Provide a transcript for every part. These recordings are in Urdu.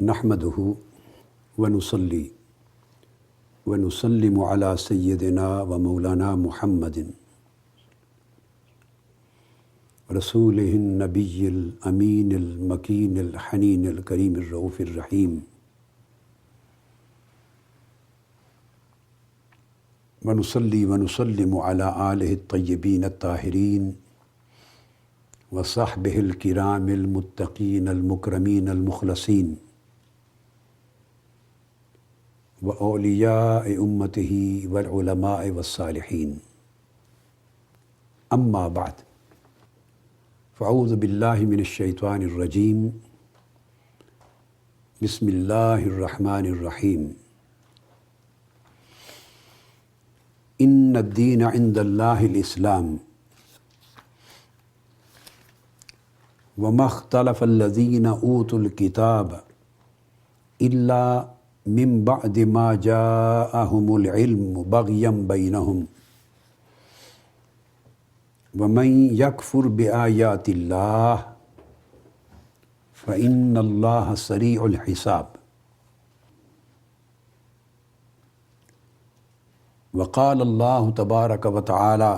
نحمدہ ونصلی ونسلم علی سیدنا و مولانا محمد رسولہ النبی الامین المکین الحنین الکریم الرؤوف الرحیم ونصلی ونسلم علی آلہ الطیبین الطاہرین وصحبہ الکرام المتقین المکرمین المخلصین وأولیاء امتہ والعلماء والصالحین اما بعد فاعوذ باللہ من الشیطان الرجیم بسم اللہ الرحمن الرحیم ان الدین عند اللہ الاسلام وما اختلف الذین اوتوا الکتاب الا من بعد ما جاءهم العلم بغیا بینہم ومن یکفر بآیات اللہ فإن اللہ سریع الحساب وقال اللہ تبارک و تعالی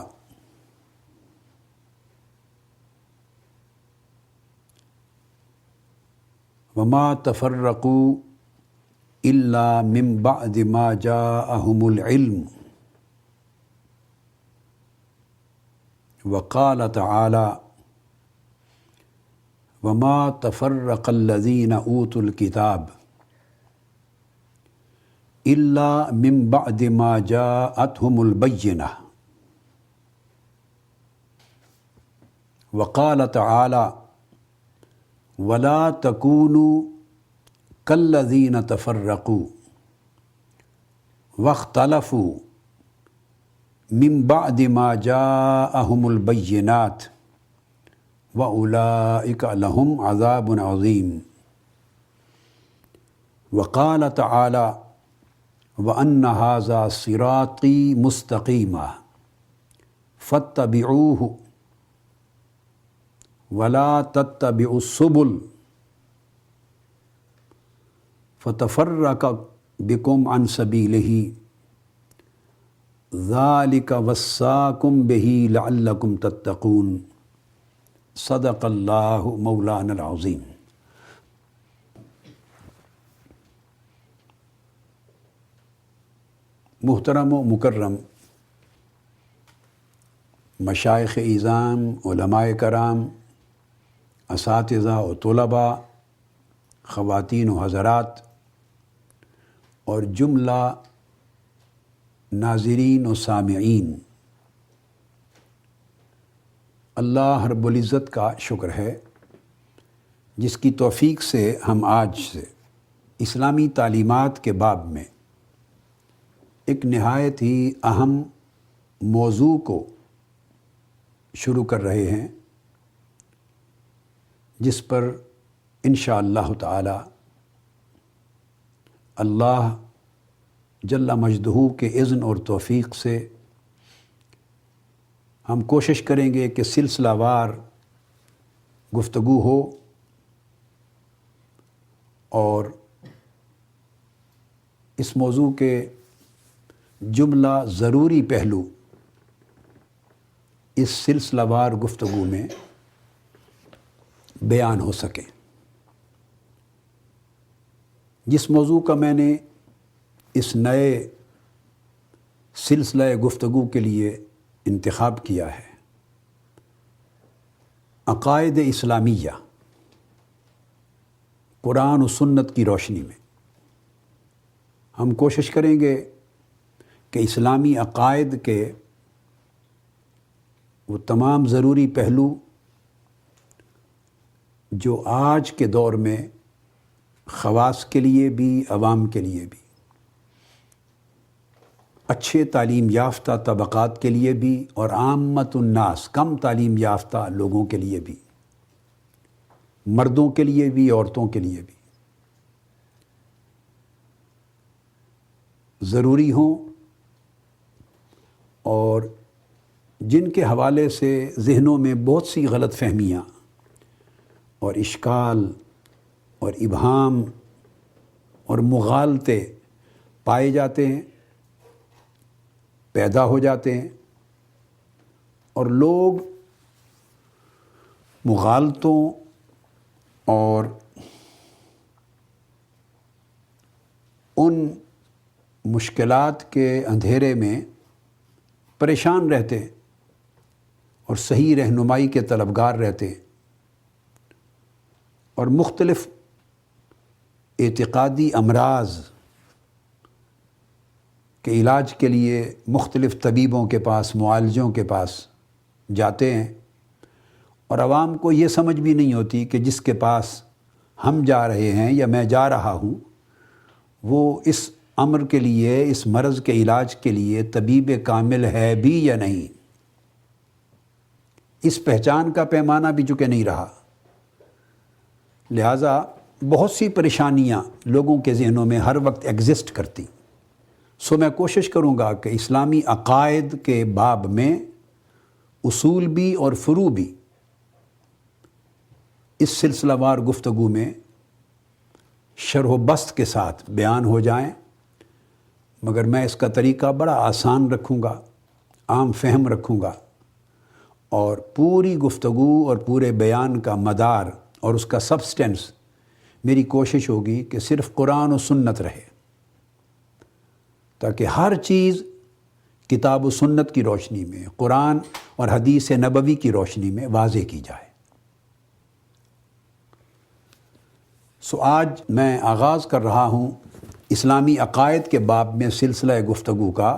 وما تفرقوا الا من بعد ما جاءهم العلم وقال تعالی وما تفرق الذین اوتوا الکتاب الا من بعد ما جاءتهم البینہ وقال تعالی ولا تکونوا کالذین تفرقوا واختلفوا من بعد ما جاءهم البینات واولئک لهم عذاب عظیم وقال تعالی وان ھذا صراطی مستقیما فاتبعوه ولا تتبعوا السبل فتفرق بکم عن سبیلہ ذالک وصاکم بہ لعلکم تتقون صدق اللہ مولانا العظیم۔ محترم و مکرم مشائخ اعظام، علماء کرام، اساتذہ و طلباء، خواتین و حضرات اور جملہ ناظرین و سامعین، اللہ رب العزت کا شکر ہے جس کی توفیق سے ہم آج سے اسلامی تعلیمات کے باب میں ایک نہایت ہی اہم موضوع کو شروع کر رہے ہیں، جس پر انشاءاللہ تعالی اللہ جل مجدہ کے اذن اور توفیق سے ہم کوشش کریں گے کہ سلسلہ وار گفتگو ہو اور اس موضوع کے جملہ ضروری پہلو اس سلسلہ وار گفتگو میں بیان ہو سکیں۔ جس موضوع کا میں نے اس نئے سلسلہ گفتگو کے لیے انتخاب کیا ہے، عقائد اسلامیہ قرآن و سنت کی روشنی میں، ہم کوشش کریں گے کہ اسلامی عقائد کے وہ تمام ضروری پہلو جو آج کے دور میں خواص کے لیے بھی، عوام کے لیے بھی، اچھے تعلیم یافتہ طبقات کے لیے بھی اور عامت الناس کم تعلیم یافتہ لوگوں کے لیے بھی، مردوں کے لیے بھی، عورتوں کے لیے بھی ضروری ہوں، اور جن کے حوالے سے ذہنوں میں بہت سی غلط فہمیاں اور اشکال اور ابہام اور مغالطے پائے جاتے ہیں، پیدا ہو جاتے ہیں، اور لوگ مغالطوں اور ان مشکلات کے اندھیرے میں پریشان رہتے ہیں اور صحیح رہنمائی کے طلبگار رہتے ہیں، اور مختلف اعتقادی امراض کے علاج کے لیے مختلف طبیبوں کے پاس، معالجوں کے پاس جاتے ہیں، اور عوام کو یہ سمجھ بھی نہیں ہوتی کہ جس کے پاس ہم جا رہے ہیں یا میں جا رہا ہوں وہ اس امر کے لیے، اس مرض کے علاج کے لیے طبیب کامل ہے بھی یا نہیں۔ اس پہچان کا پیمانہ بھی چونکہ نہیں رہا، لہٰذا بہت سی پریشانیاں لوگوں کے ذہنوں میں ہر وقت ایگزسٹ کرتی۔ میں کوشش کروں گا کہ اسلامی عقائد کے باب میں اصول بھی اور فروع بھی اس سلسلہ وار گفتگو میں شرح و بسط کے ساتھ بیان ہو جائیں، مگر میں اس کا طریقہ بڑا آسان رکھوں گا، عام فہم رکھوں گا، اور پوری گفتگو اور پورے بیان کا مدار اور اس کا سبسٹنس میری کوشش ہوگی کہ صرف قرآن و سنت رہے، تاکہ ہر چیز کتاب و سنت کی روشنی میں، قرآن اور حدیث نبوی کی روشنی میں واضح کی جائے۔ آج میں آغاز کر رہا ہوں اسلامی عقائد کے باب میں سلسلہ گفتگو کا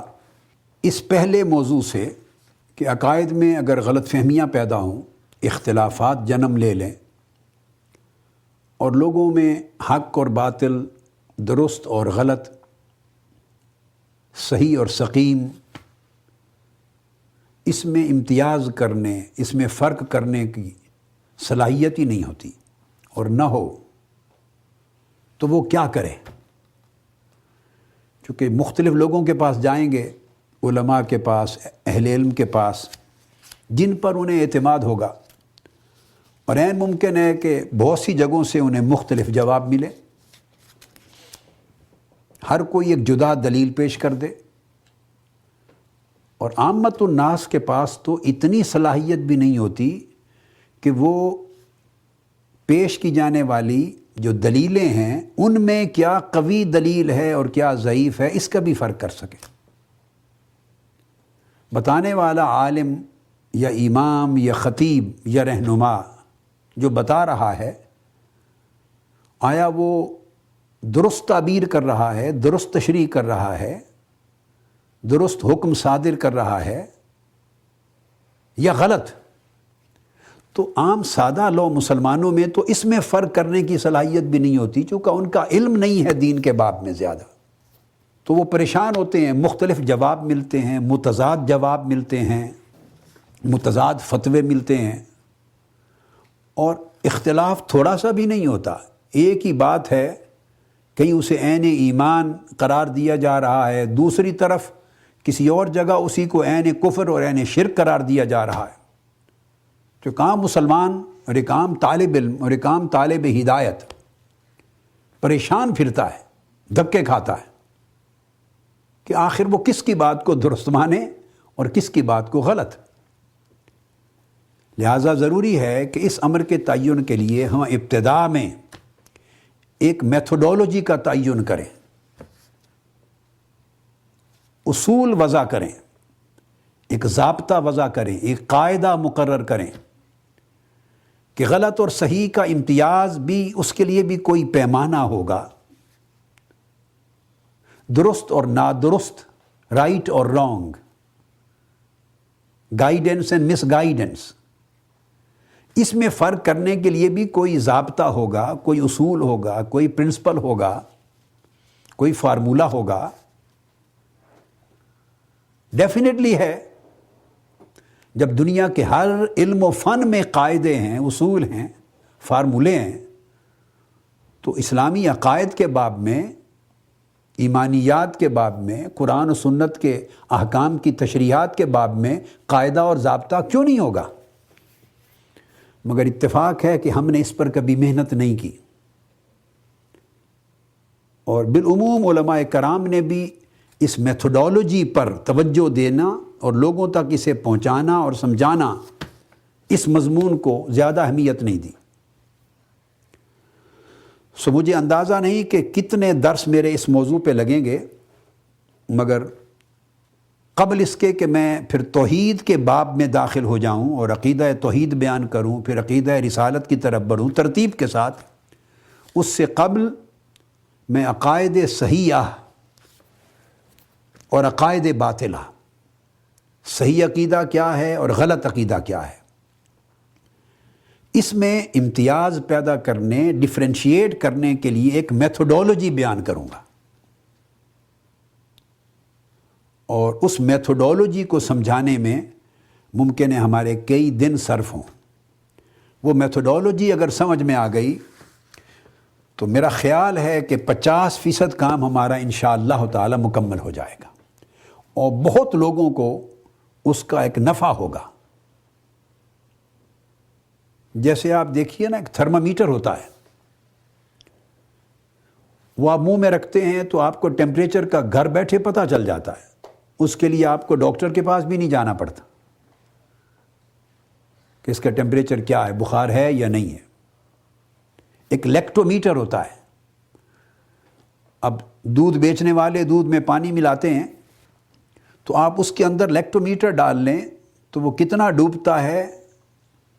اس پہلے موضوع سے کہ عقائد میں اگر غلط فہمیاں پیدا ہوں، اختلافات جنم لے لیں، اور لوگوں میں حق اور باطل، درست اور غلط، صحیح اور سقیم، اس میں امتیاز کرنے، اس میں فرق کرنے کی صلاحیت ہی نہیں ہوتی، اور نہ ہو تو وہ کیا کرے؟ چونکہ مختلف لوگوں کے پاس جائیں گے، علماء کے پاس، اہل علم کے پاس، جن پر انہیں اعتماد ہوگا، اور عین ممکن ہے کہ بہت سی جگہوں سے انہیں مختلف جواب ملے، ہر کوئی ایک جدا دلیل پیش کر دے، اور عامت الناس کے پاس تو اتنی صلاحیت بھی نہیں ہوتی کہ وہ پیش کی جانے والی جو دلیلیں ہیں ان میں کیا قوی دلیل ہے اور کیا ضعیف ہے اس کا بھی فرق کر سکے۔ بتانے والا عالم یا امام یا خطیب یا رہنما جو بتا رہا ہے، آیا وہ درست تعبیر کر رہا ہے، درست تشریح کر رہا ہے، درست حکم صادر کر رہا ہے یا غلط؟ تو عام سادہ لو مسلمانوں میں تو اس میں فرق کرنے کی صلاحیت بھی نہیں ہوتی، چونکہ ان کا علم نہیں ہے دین کے باب میں زیادہ، تو وہ پریشان ہوتے ہیں، مختلف جواب ملتے ہیں، متضاد جواب ملتے ہیں، متضاد فتوے ملتے ہیں، اور اختلاف تھوڑا سا بھی نہیں ہوتا، ایک ہی بات ہے، کہیں اسے عین ایمان قرار دیا جا رہا ہے، دوسری طرف کسی اور جگہ اسی کو عین کفر اور عین شرک قرار دیا جا رہا ہے۔ جو کام مسلمان اور ایک عام طالب علم اور ایک عام طالب ہدایت پریشان پھرتا ہے، دھکے کھاتا ہے کہ آخر وہ کس کی بات کو درست مانے اور کس کی بات کو غلط۔ لہٰذا ضروری ہے کہ اس امر کے تعین کے لیے ہم ابتدا میں ایک میتھوڈولوجی کا تعین کریں، اصول وضع کریں، ایک ضابطہ وضع کریں، ایک قاعدہ مقرر کریں کہ غلط اور صحیح کا امتیاز بھی، اس کے لیے بھی کوئی پیمانہ ہوگا، درست اور نادرست، رائٹ اور wrong, guidance and misguidance, اس میں فرق کرنے کے لیے بھی کوئی ضابطہ ہوگا، کوئی اصول ہوگا، کوئی پرنسپل ہوگا، کوئی فارمولہ ہوگا، ڈیفینیٹلی ہے۔ جب دنیا کے ہر علم و فن میں قاعدے ہیں، اصول ہیں، فارمولے ہیں، تو اسلامی عقائد کے باب میں، ایمانیات کے باب میں، قرآن و سنت کے احکام کی تشریحات کے باب میں قاعدہ اور ضابطہ کیوں نہیں ہوگا؟ مگر اتفاق ہے کہ ہم نے اس پر کبھی محنت نہیں کی، اور اور بالعموم علماء کرام نے بھی اس میتھڈالوجی پر توجہ دینا اور لوگوں تک اسے پہنچانا اور سمجھانا، اس مضمون کو زیادہ اہمیت نہیں دی۔ سو مجھے اندازہ نہیں کہ کتنے درس میرے اس موضوع پہ لگیں گے، مگر قبل اس کے کہ میں پھر توحید کے باب میں داخل ہو جاؤں اور عقیدہ توحید بیان کروں، پھر عقیدہ رسالت کی طرف بڑھوں ترتیب کے ساتھ، اس سے قبل میں عقائد صحیحہ اور عقائد باطلہ، صحیح عقیدہ کیا ہے اور غلط عقیدہ کیا ہے، اس میں امتیاز پیدا کرنے، ڈفرینشیٹ کرنے کے لیے ایک میتھڈالوجی بیان کروں گا، اور اس میتھڈالوجی کو سمجھانے میں ممکن ہے ہمارے کئی دن صرف ہوں۔ وہ میتھڈالوجی اگر سمجھ میں آ گئی تو میرا خیال ہے کہ 50% کام ہمارا انشاءاللہ تعالی مکمل ہو جائے گا، اور بہت لوگوں کو اس کا ایک نفع ہوگا۔ جیسے آپ دیکھیے نا، ایک تھرمامیٹر ہوتا ہے، وہ آپ منہ میں رکھتے ہیں تو آپ کو ٹیمپریچر کا گھر بیٹھے پتہ چل جاتا ہے، اس کے لیے آپ کو ڈاکٹر کے پاس بھی نہیں جانا پڑتا کہ اس کا ٹیمپریچر کیا ہے، بخار ہے یا نہیں ہے۔ ایک لیکٹومیٹر ہوتا ہے، اب دودھ بیچنے والے دودھ میں پانی ملاتے ہیں تو آپ اس کے اندر لیکٹومیٹر ڈال لیں تو وہ کتنا ڈوبتا ہے،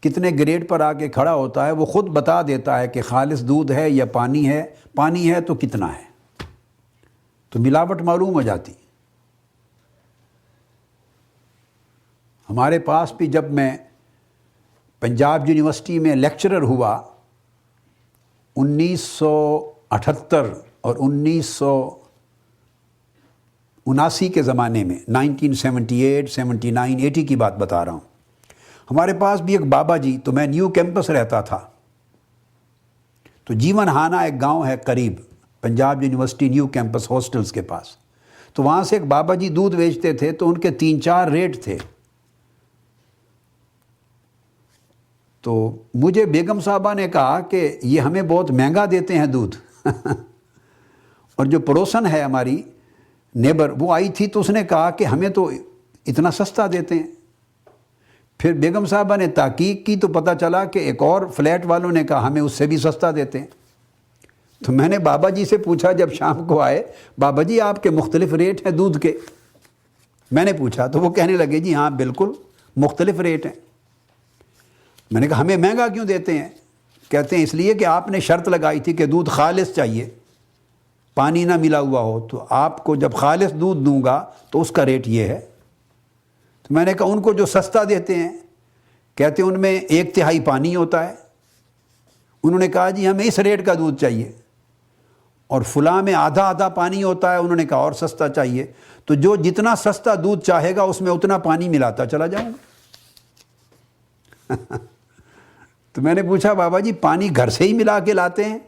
کتنے گریڈ پر آ کے کھڑا ہوتا ہے، وہ خود بتا دیتا ہے کہ خالص دودھ ہے یا پانی ہے، پانی ہے تو کتنا ہے، تو ملاوٹ معلوم ہو جاتی۔ ہمارے پاس بھی جب میں پنجاب یونیورسٹی میں لیکچرر ہوا 1978 اور 1979 کے زمانے میں، 1978 79 80 کی بات بتا رہا ہوں، ہمارے پاس بھی ایک بابا جی، تو میں نیو کیمپس رہتا تھا، تو جیون ہانہ ایک گاؤں ہے قریب Punjab university new campus hostels کے پاس، تو وہاں سے ایک بابا جی دودھ بیچتے تھے، تو ان کے 3-4 ریٹ تھے۔ تو مجھے بیگم صاحبہ نے کہا کہ یہ ہمیں بہت مہنگا دیتے ہیں دودھ اور جو پڑوسن ہے ہماری نیبر، وہ آئی تھی تو اس نے کہا کہ ہمیں تو اتنا سستا دیتے ہیں۔ پھر بیگم صاحبہ نے تحقیق کی تو پتہ چلا کہ ایک اور فلیٹ والوں نے کہا ہمیں اس سے بھی سستا دیتے ہیں۔ تو میں نے بابا جی سے پوچھا جب شام کو آئے، بابا جی آپ کے مختلف ریٹ ہیں دودھ کے؟ میں نے پوچھا تو وہ کہنے لگے جی ہاں بالکل مختلف ریٹ ہیں۔ میں نے کہا ہمیں مہنگا کیوں دیتے ہیں؟ کہتے ہیں اس لیے کہ آپ نے شرط لگائی تھی کہ دودھ خالص چاہیے، پانی نہ ملا ہوا ہو، تو آپ کو جب خالص دودھ دوں گا تو اس کا ریٹ یہ ہے۔ تو میں نے کہا ان کو جو سستا دیتے ہیں، کہتے ہیں ان میں 1/3 پانی ہوتا ہے۔ انہوں نے کہا جی ہمیں اس ریٹ کا دودھ چاہیے، اور فلاں میں آدھا پانی ہوتا ہے، انہوں نے کہا اور سستا چاہیے۔ تو جو جتنا سستا دودھ چاہے گا اس میں اتنا پانی ملاتا چلا جاؤں گا۔ تو میں نے پوچھا بابا جی پانی گھر سے ہی ملا کے لاتے ہیں؟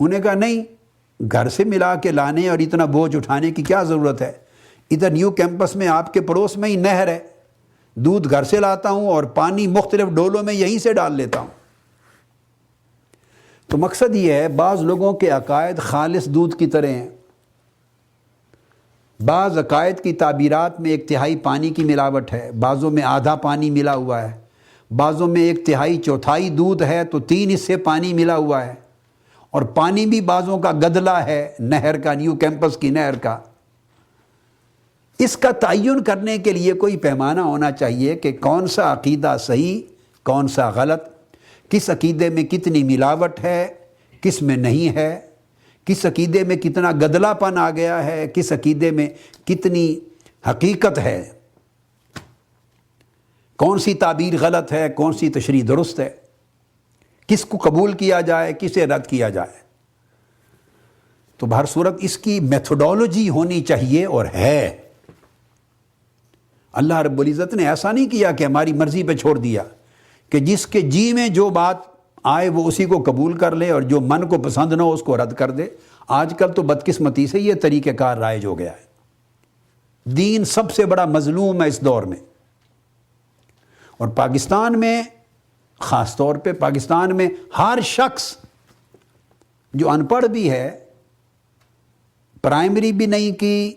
انہوں نے کہا نہیں، گھر سے ملا کے لانے اور اتنا بوجھ اٹھانے کی کیا ضرورت ہے، ادھر نیو کیمپس میں آپ کے پڑوس میں ہی نہر ہے، دودھ گھر سے لاتا ہوں اور پانی مختلف ڈولوں میں یہیں سے ڈال لیتا ہوں۔ تو مقصد یہ ہے، بعض لوگوں کے عقائد خالص دودھ کی طرح ہیں، بعض عقائد کی تعبیرات میں 1/3 پانی کی ملاوٹ ہے، بعضوں میں آدھا پانی ملا ہوا ہے، بعضوں میں 1/3 دودھ ہے تو 3 حصے پانی ملا ہوا ہے، اور پانی بھی بعضوں کا گدلا ہے نہر کا، نیو کیمپس کی نہر کا۔ اس کا تعین کرنے کے لیے کوئی پیمانہ ہونا چاہیے کہ کون سا عقیدہ صحیح، کون سا غلط، کس عقیدے میں کتنی ملاوٹ ہے، کس میں نہیں ہے، کس عقیدے میں کتنا گدلا پن آ گیا ہے، کس عقیدے میں کتنی حقیقت ہے، کون سی تعبیر غلط ہے، کون سی تشریح درست ہے، کس کو قبول کیا جائے، کسے رد کیا جائے۔ تو بہر صورت اس کی میتھڈالوجی ہونی چاہیے، اور ہے۔ اللہ رب العزت نے ایسا نہیں کیا کہ ہماری مرضی پہ چھوڑ دیا کہ جس کے جی میں جو بات آئے وہ اسی کو قبول کر لے، اور جو من کو پسند نہ ہو اس کو رد کر دے۔ آج کل تو بدقسمتی سے یہ طریقہ کار رائج ہو گیا ہے۔ دین سب سے بڑا مظلوم ہے اس دور میں، اور پاکستان میں خاص طور پہ، پاکستان میں ہر شخص جو ان پڑھ بھی ہے پرائمری بھی نہیں کی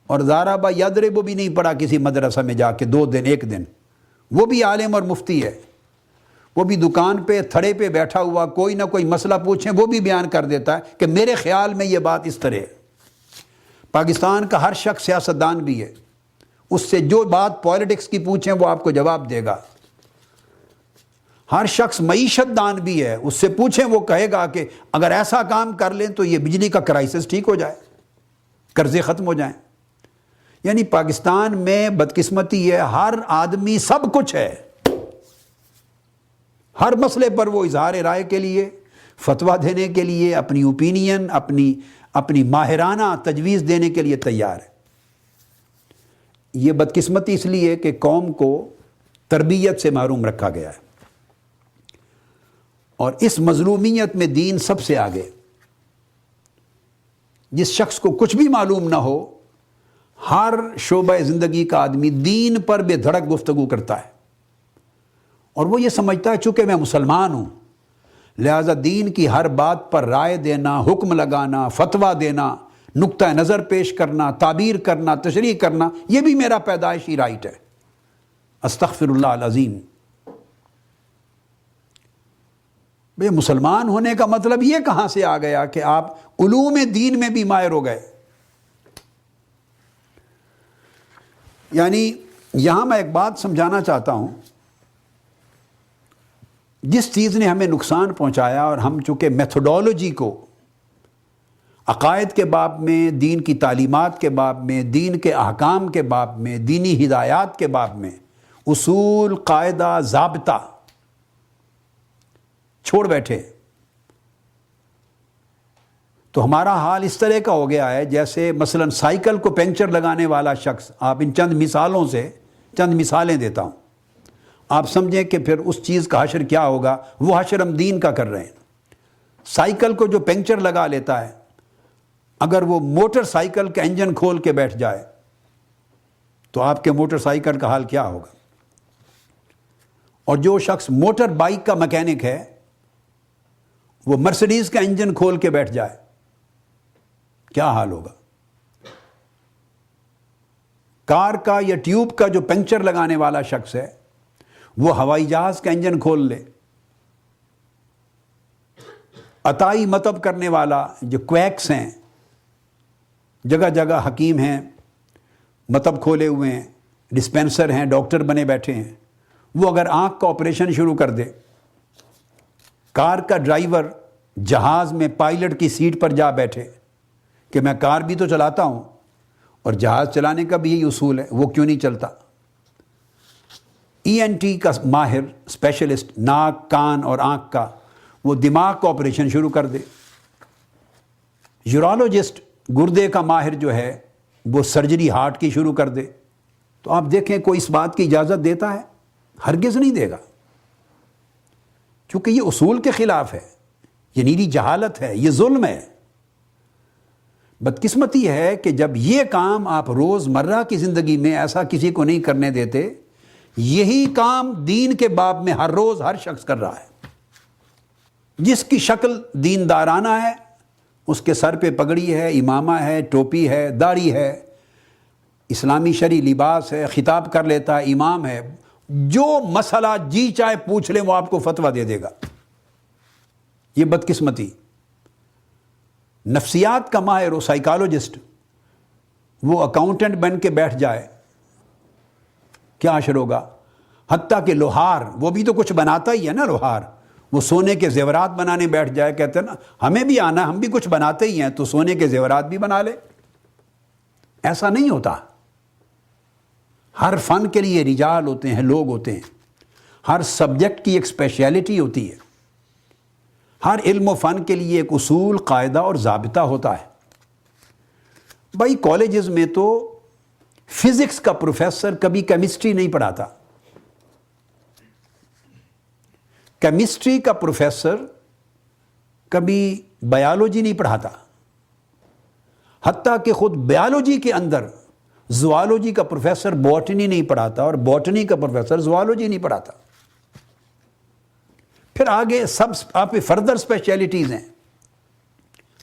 اور ضاربہ یضرب بھی نہیں پڑھا کسی مدرسہ میں جا کے 2 دن 1 دن، وہ بھی عالم اور مفتی ہے، وہ بھی دکان پہ تھڑے پہ بیٹھا ہوا کوئی نہ کوئی مسئلہ پوچھیں وہ بھی بیان کر دیتا ہے کہ میرے خیال میں یہ بات اس طرح ہے۔ پاکستان کا ہر شخص سیاستدان بھی ہے، اس سے جو بات پولیٹکس کی پوچھیں وہ آپ کو جواب دے گا۔ ہر شخص معیشت دان بھی ہے، اس سے پوچھیں وہ کہے گا کہ اگر ایسا کام کر لیں تو یہ بجلی کا کرائسس ٹھیک ہو جائے، قرضے ختم ہو جائیں۔ یعنی پاکستان میں بدقسمتی ہے، ہر آدمی سب کچھ ہے، ہر مسئلے پر وہ اظہار رائے کے لیے، فتویٰ دینے کے لیے، اپنی اوپینین، اپنی ماہرانہ تجویز دینے کے لیے تیار ہے۔ یہ بدقسمتی اس لیے کہ قوم کو تربیت سے محروم رکھا گیا ہے، اور اس مظلومیت میں دین سب سے آگے۔ جس شخص کو کچھ بھی معلوم نہ ہو، ہر شعبہ زندگی کا آدمی دین پر بے دھڑک گفتگو کرتا ہے، اور وہ یہ سمجھتا ہے چونکہ میں مسلمان ہوں لہذا دین کی ہر بات پر رائے دینا، حکم لگانا، فتویٰ دینا، نقطہ نظر پیش کرنا، تعبیر کرنا، تشریح کرنا، یہ بھی میرا پیدائشی رائٹ ہے۔ استغفر اللہ العظیم۔ بھئی مسلمان ہونے کا مطلب یہ کہاں سے آ گیا کہ آپ علوم دین میں بھی ماہر ہو گئے؟ یعنی یہاں میں ایک بات سمجھانا چاہتا ہوں، جس چیز نے ہمیں نقصان پہنچایا، اور ہم چونکہ میتھوڈالوجی کو عقائد کے باب میں، دین کی تعلیمات کے باب میں، دین کے احکام کے باب میں، دینی ہدایات کے باب میں اصول، قاعدہ، ضابطہ چھوڑ بیٹھے، تو ہمارا حال اس طرح کا ہو گیا ہے جیسے مثلا سائیکل کو پنکچر لگانے والا شخص۔ آپ ان چند مثالوں سے چند مثالیں دیتا ہوں، آپ سمجھیں کہ پھر اس چیز کا حشر کیا ہوگا۔ وہ حشر ہم دین کا کر رہے ہیں۔ سائیکل کو جو پنکچر لگا لیتا ہے، اگر وہ موٹر سائیکل کا انجن کھول کے بیٹھ جائے تو آپ کے موٹر سائیکل کا حال کیا ہوگا؟ اور جو شخص موٹر بائک کا مکینک ہے، وہ مرسیڈیز کا انجن کھول کے بیٹھ جائے، کیا حال ہوگا؟ کار کا یا ٹیوب کا جو پنکچر لگانے والا شخص ہے، وہ ہوائی جہاز کا انجن کھول لے۔ عطائی مطب کرنے والا جو کویکس ہیں، جگہ جگہ حکیم ہیں، مطب کھولے ہوئے ہیں، ڈسپینسر ہیں، ڈاکٹر بنے بیٹھے ہیں، وہ اگر آنکھ کا آپریشن شروع کر دے، کار کا ڈرائیور جہاز میں پائلٹ کی سیٹ پر جا بیٹھے کہ میں کار بھی تو چلاتا ہوں اور جہاز چلانے کا بھی یہی اصول ہے، وہ کیوں نہیں چلتا؟ ENT کا ماہر، اسپیشلسٹ ناک، کان اور آنکھ کا، وہ دماغ کا آپریشن شروع کر دے۔ یورولوجسٹ گردے کا ماہر جو ہے وہ سرجری ہارٹ کی شروع کر دے، تو آپ دیکھیں کوئی اس بات کی اجازت دیتا ہے؟ ہرگز نہیں دے گا، چونکہ یہ اصول کے خلاف ہے، یہ نیری جہالت ہے، یہ ظلم ہے۔ بدقسمتی ہے کہ جب یہ کام آپ روز مرہ کی زندگی میں ایسا کسی کو نہیں کرنے دیتے، یہی کام دین کے باب میں ہر روز ہر شخص کر رہا ہے۔ جس کی شکل دیندارانہ ہے، اس کے سر پہ پگڑی ہے، امامہ ہے، ٹوپی ہے، داڑھی ہے، اسلامی شرعی لباس ہے، خطاب کر لیتا ہے، امام ہے، جو مسئلہ جی چاہے پوچھ لیں وہ آپ کو فتویٰ دے دے گا۔ یہ بدقسمتی۔ نفسیات کا ماہر ہو، سائیکالوجسٹ، وہ اکاؤنٹنٹ بن کے بیٹھ جائے، کیا حشر ہوگا؟ حتیٰ کہ لوہار، وہ بھی تو کچھ بناتا ہی ہے نا، لوہار، وہ سونے کے زیورات بنانے بیٹھ جائے، کہتے ہیں نا ہمیں بھی آنا، ہم بھی کچھ بناتے ہی ہیں، تو سونے کے زیورات بھی بنا لے۔ ایسا نہیں ہوتا۔ ہر فن کے لیے رجال ہوتے ہیں، لوگ ہوتے ہیں، ہر سبجیکٹ کی ایک اسپیشلٹی ہوتی ہے، ہر علم و فن کے لیے ایک اصول، قاعدہ اور ضابطہ ہوتا ہے۔ بھائی کالجز میں تو فزکس کا پروفیسر کبھی کیمسٹری نہیں پڑھاتا، کیمسٹری کا پروفیسر کبھی بایولوجی نہیں پڑھاتا، حتیٰ کہ خود بایولوجی کے اندر زوالوجی کا پروفیسر بوٹنی نہیں پڑھاتا، اور بوٹنی کا پروفیسر زوالوجی نہیں پڑھاتا۔ پھر آگے سب آپ فردر اسپیشلٹیز ہیں،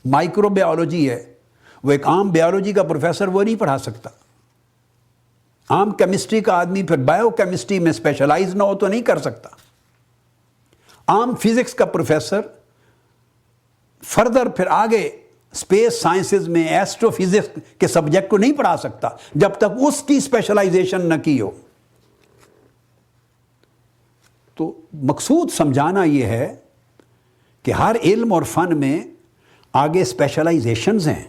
مائکرو بایولوجی ہے، وہ ایک عام بیولوجی کا پروفیسر وہ نہیں پڑھا سکتا. عام کیمسٹری کا آدمی پھر بایو کیمسٹری میں اسپیشلائز نہ ہو تو نہیں کر سکتا. عام فزکس کا پروفیسر فردر پھر آگے اسپیس سائنسز میں ایسٹرو فزکس کے سبجیکٹ کو نہیں پڑھا سکتا جب تک اس کی اسپیشلائزیشن نہ کی ہو. تو مقصود سمجھانا یہ ہے کہ ہر علم اور فن میں آگے اسپیشلائزیشنز ہیں.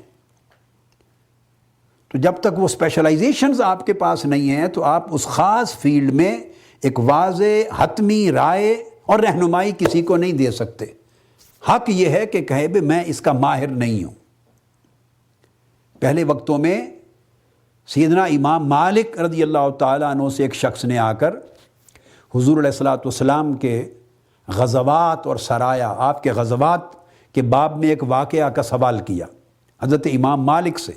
تو جب تک وہ اسپیشلائزیشنز آپ کے پاس نہیں ہیں تو آپ اس خاص فیلڈ میں ایک واضح حتمی رائے اور رہنمائی کسی کو نہیں دے سکتے. حق یہ ہے کہ کہے بھی میں اس کا ماہر نہیں ہوں. پہلے وقتوں میں سیدنا امام مالک رضی اللہ تعالیٰ عنہ سے ایک شخص نے آ کر حضور علیہ الصلوۃ والسلام کے غزوات اور سرایا، آپ کے غزوات کے باب میں ایک واقعہ کا سوال کیا حضرت امام مالک سے.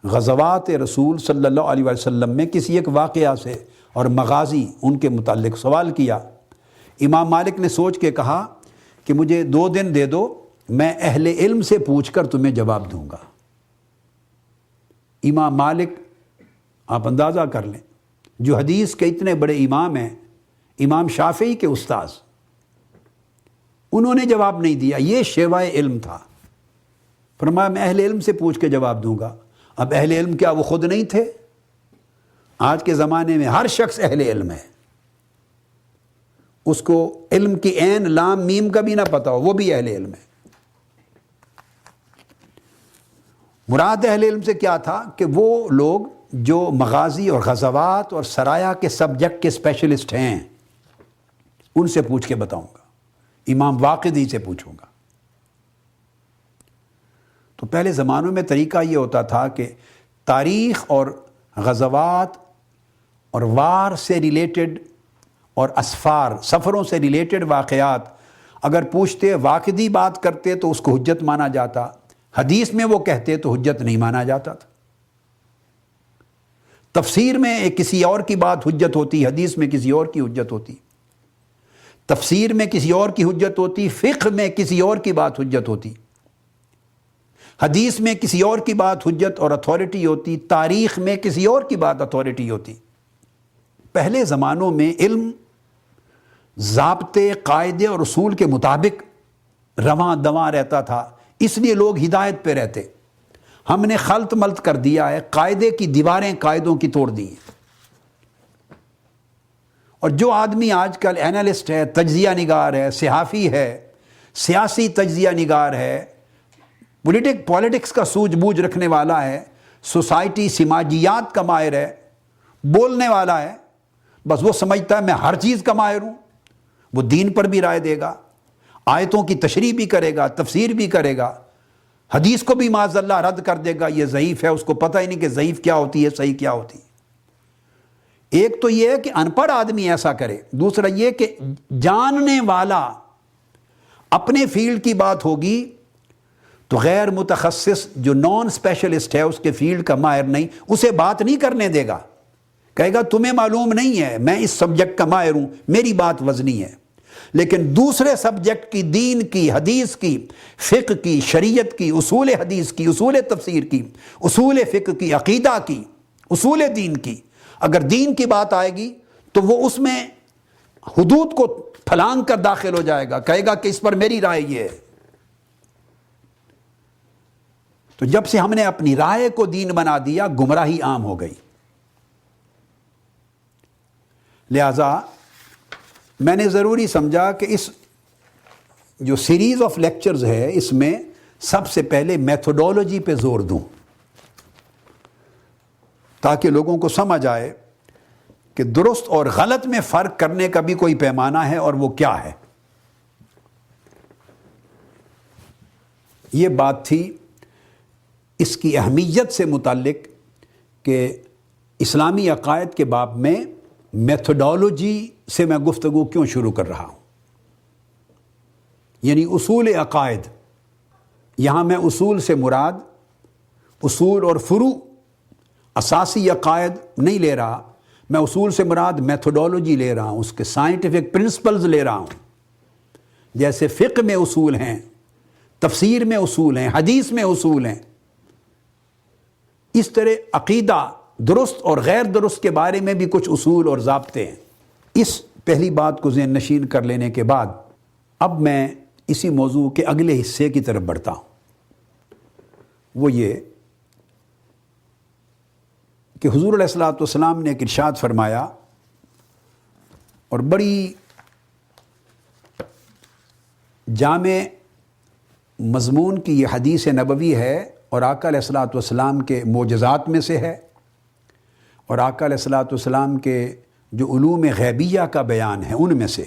غزوات رسول صلی اللہ علیہ وسلم میں کسی ایک واقعہ سے اور مغازی ان کے متعلق سوال کیا. امام مالک نے سوچ کے کہا کہ مجھے 2 دن دے دو، میں اہل علم سے پوچھ کر تمہیں جواب دوں گا. امام مالک، آپ اندازہ کر لیں، جو حدیث کے اتنے بڑے امام ہیں، امام شافعی کے استاذ، انہوں نے جواب نہیں دیا. یہ شیوائے علم تھا. فرمایا میں اہل علم سے پوچھ کے جواب دوں گا. اب اہل علم کیا وہ خود نہیں تھے؟ آج کے زمانے میں ہر شخص اہل علم ہے. اس کو علم کی عین لام میم کا بھی نہ پتا ہو، وہ بھی اہل علم ہے. مراد اہل علم سے کیا تھا کہ وہ لوگ جو مغازی اور غزوات اور سرایا کے سبجیکٹ کے اسپیشلسٹ ہیں، ان سے پوچھ کے بتاؤں گا. امام واقدی سے پوچھوں گا. تو پہلے زمانوں میں طریقہ یہ ہوتا تھا کہ تاریخ اور غزوات اور وار سے ریلیٹڈ اور اسفار، سفروں سے ریلیٹڈ واقعات اگر پوچھتے، واقدی بات کرتے تو اس کو حجت مانا جاتا، حدیث میں وہ کہتے تو حجت نہیں مانا جاتا تھا. تفسیر میں کسی اور کی بات حجت ہوتی، حدیث میں کسی اور کی حجت ہوتی. تفسیر میں کسی اور کی حجت ہوتی، فقہ میں کسی اور کی بات حجت ہوتی. حدیث میں کسی اور کی بات حجت اور اتھارٹی ہوتی، تاریخ میں کسی اور کی بات اتھارٹی ہوتی. پہلے زمانوں میں علم ضابطے، قاعدے اور اصول کے مطابق رواں دواں رہتا تھا، اس لیے لوگ ہدایت پہ رہتے. ہم نے خلط ملط کر دیا ہے، قاعدے کی دیواریں قاعدوں کی توڑ دی ہیں. اور جو آدمی آج کل اینالسٹ ہے، تجزیہ نگار ہے، صحافی ہے، سیاسی تجزیہ نگار ہے، پولیٹکس کا سوجھ بوجھ رکھنے والا ہے، سوسائٹی سماجیات کا ماہر ہے، بولنے والا ہے، بس وہ سمجھتا ہے میں ہر چیز کا ماہر ہوں. وہ دین پر بھی رائے دے گا، آیتوں کی تشریح بھی کرے گا، تفسیر بھی کرے گا، حدیث کو بھی معاذ اللہ رد کر دے گا، یہ ضعیف ہے، اس کو پتہ ہی نہیں کہ ضعیف کیا ہوتی ہے، صحیح کیا ہوتی ہے. ایک تو یہ ہے کہ ان پڑھ آدمی ایسا کرے، دوسرا یہ کہ جاننے والا اپنے فیلڈ کی بات ہوگی تو غیر متخصص جو نان اسپیشلسٹ ہے، اس کے فیلڈ کا ماہر نہیں، اسے بات نہیں کرنے دے گا. کہے گا تمہیں معلوم نہیں ہے، میں اس سبجیکٹ کا ماہر ہوں، میری بات وزنی ہے. لیکن دوسرے سبجیکٹ کی، دین کی، حدیث کی، فقہ کی، شریعت کی، اصول حدیث کی، اصول تفسیر کی، اصول فقہ کی، عقیدہ کی، اصول دین کی، اگر دین کی بات آئے گی تو وہ اس میں حدود کو پھلانگ کر داخل ہو جائے گا، کہے گا کہ اس پر میری رائے یہ ہے. تو جب سے ہم نے اپنی رائے کو دین بنا دیا، گمراہی عام ہو گئی. لہذا میں نے ضروری سمجھا کہ اس جو سیریز آف لیکچرز ہے، اس میں سب سے پہلے میتھوڈولوجی پہ زور دوں تاکہ لوگوں کو سمجھ آئے کہ درست اور غلط میں فرق کرنے کا بھی کوئی پیمانہ ہے اور وہ کیا ہے. یہ بات تھی اس کی اہمیت سے متعلق کہ اسلامی عقائد کے باب میں میتھوڈولوجی سے میں گفتگو کیوں شروع کر رہا ہوں. یعنی اصول عقائد، یہاں میں اصول سے مراد اصول اور فروع، اساسی عقائد نہیں لے رہا، میں اصول سے مراد میتھوڈولوجی لے رہا ہوں، اس کے سائنٹیفک پرنسپلز لے رہا ہوں. جیسے فقہ میں اصول ہیں، تفسیر میں اصول ہیں، حدیث میں اصول ہیں، اس طرح عقیدہ درست اور غیر درست کے بارے میں بھی کچھ اصول اور ضابطے ہیں۔ اس پہلی بات کو ذہن نشین کر لینے کے بعد اب میں اسی موضوع کے اگلے حصے کی طرف بڑھتا ہوں، وہ یہ کہ حضور علیہ الصلوۃ والسلام نے ایک ارشاد فرمایا، اور بڑی جامع مضمون کی یہ حدیث نبوی ہے، اور آقا علیہ الصلوۃ والسلام کے معجزات میں سے ہے، اور آقا علیہ الصلوۃ والسلام کے جو علوم غیبیہ کا بیان ہے ان میں سے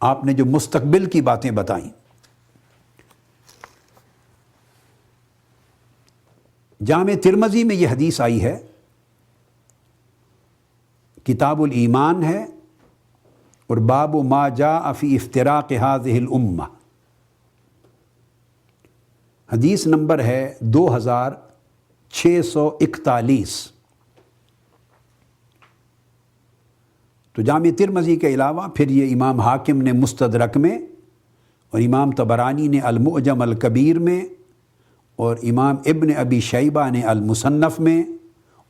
آپ نے جو مستقبل کی باتیں بتائیں۔ جامع ترمذی میں یہ حدیث آئی ہے، کتاب الایمان ہے، اور باب ما جاء فی افتراق هذه الامہ، حدیث نمبر ہے 2641۔ تو جامع ترمذی کے علاوہ پھر یہ امام حاکم نے مستدرک میں، اور امام طبرانی نے المعجم الکبیر میں، اور امام ابن ابی شیبہ نے المصنف میں،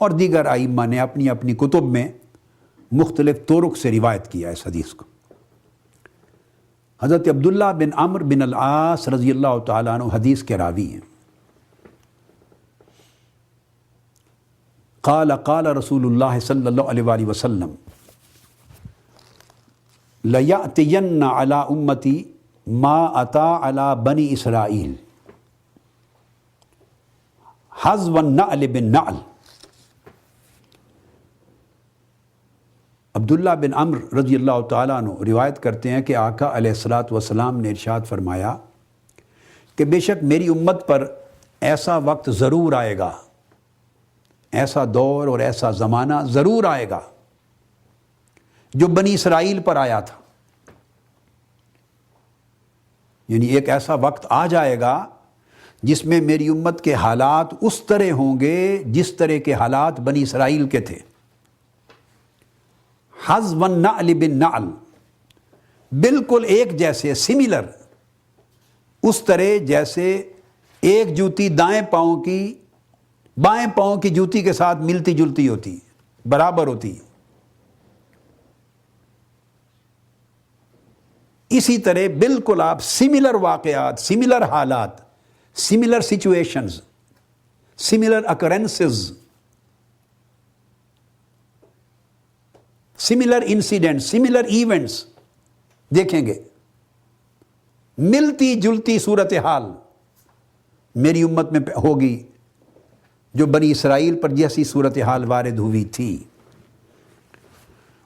اور دیگر ائمہ نے اپنی اپنی کتب میں مختلف طرق سے روایت کیا اس حدیث کو۔ حضرت عبداللہ بن عمرو بن العاص رضی اللہ تعالیٰ عنہ حدیث کے راوی ہیں۔ قال قال رسول اللہ صلی اللہ علیہ وآلہ وسلم لَيَأْتِيَنَّ عَلَىٰ أُمَّتِي مَا أَتَىٰ عَلَىٰ بَنِي إِسْرَائِيلَ حَذْوَ النَّعْلِ بِالنَّعْلِ۔ عبداللہ بن عمرو رضی اللہ تعالیٰ عنہ روایت کرتے ہیں کہ آقا علیہ الصلوۃ والسلام نے ارشاد فرمایا کہ بے شک میری امت پر ایسا وقت ضرور آئے گا، ایسا دور اور ایسا زمانہ ضرور آئے گا جو بنی اسرائیل پر آیا تھا، یعنی ایک ایسا وقت آ جائے گا جس میں میری امت کے حالات اس طرح ہوں گے جس طرح کے حالات بنی اسرائیل کے تھے۔ حَذْوَ النَّعْلِ بِالنَّعْلِ، بالکل ایک جیسے، سملر، اس طرح جیسے ایک جوتی دائیں پاؤں کی بائیں پاؤں کی جوتی کے ساتھ ملتی جلتی ہوتی، برابر ہوتی، اسی طرح بالکل آپ سملر واقعات، سملر حالات، similar situations, similar occurrences, similar incident, similar events دیکھیں گے، ملتی جلتی صورتحال میری امت میں ہوگی جو بنی اسرائیل پر جیسی صورتحال وارد ہوئی تھی۔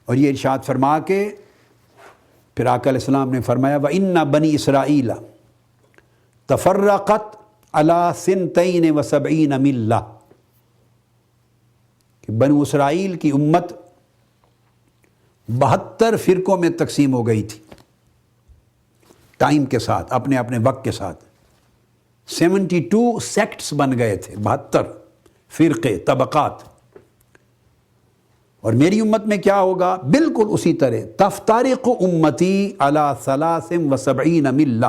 اور یہ ارشاد فرما کے پھر آقا علیہ السلام نے فرمایا وَإِنَّ بَنِي إِسْرَائِيلَ تَفَرَّقَتْ عَلَىٰ ثِنْتَيْنِ وَسَبْعِينَ مِلَّةٍ، کہ بنو اسرائیل کی امت 72 فرقوں میں تقسیم ہو گئی تھی، ٹائم کے ساتھ، اپنے اپنے وقت کے ساتھ 72 سیکٹس بن گئے تھے، 72 فرقے، طبقات۔ اور میری امت میں کیا ہوگا؟ بالکل اسی طرح تفترق امتی علی 73 ملہ،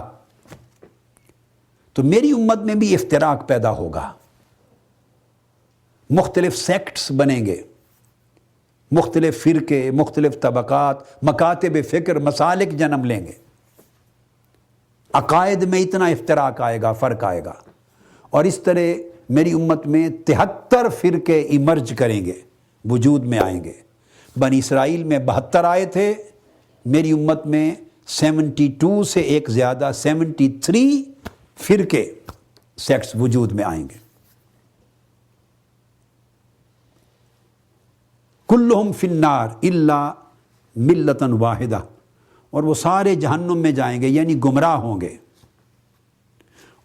تو میری امت میں بھی افتراق پیدا ہوگا، مختلف سیکٹس بنیں گے، مختلف فرقے، مختلف طبقات، مکاتب فکر، مسالک جنم لیں گے، عقائد میں اتنا افتراق آئے گا، فرق آئے گا، اور اس طرح میری امت میں 73 فرقے ایمرج کریں گے، وجود میں آئیں گے۔ بنی اسرائیل میں 72 آئے تھے، میری امت میں 72 سے ایک زیادہ 73 فرقے، سیکٹس وجود میں آئیں گے۔ کلہم فی النار الا ملۃ واحدہ، اور وہ سارے جہنم میں جائیں گے، یعنی گمراہ ہوں گے۔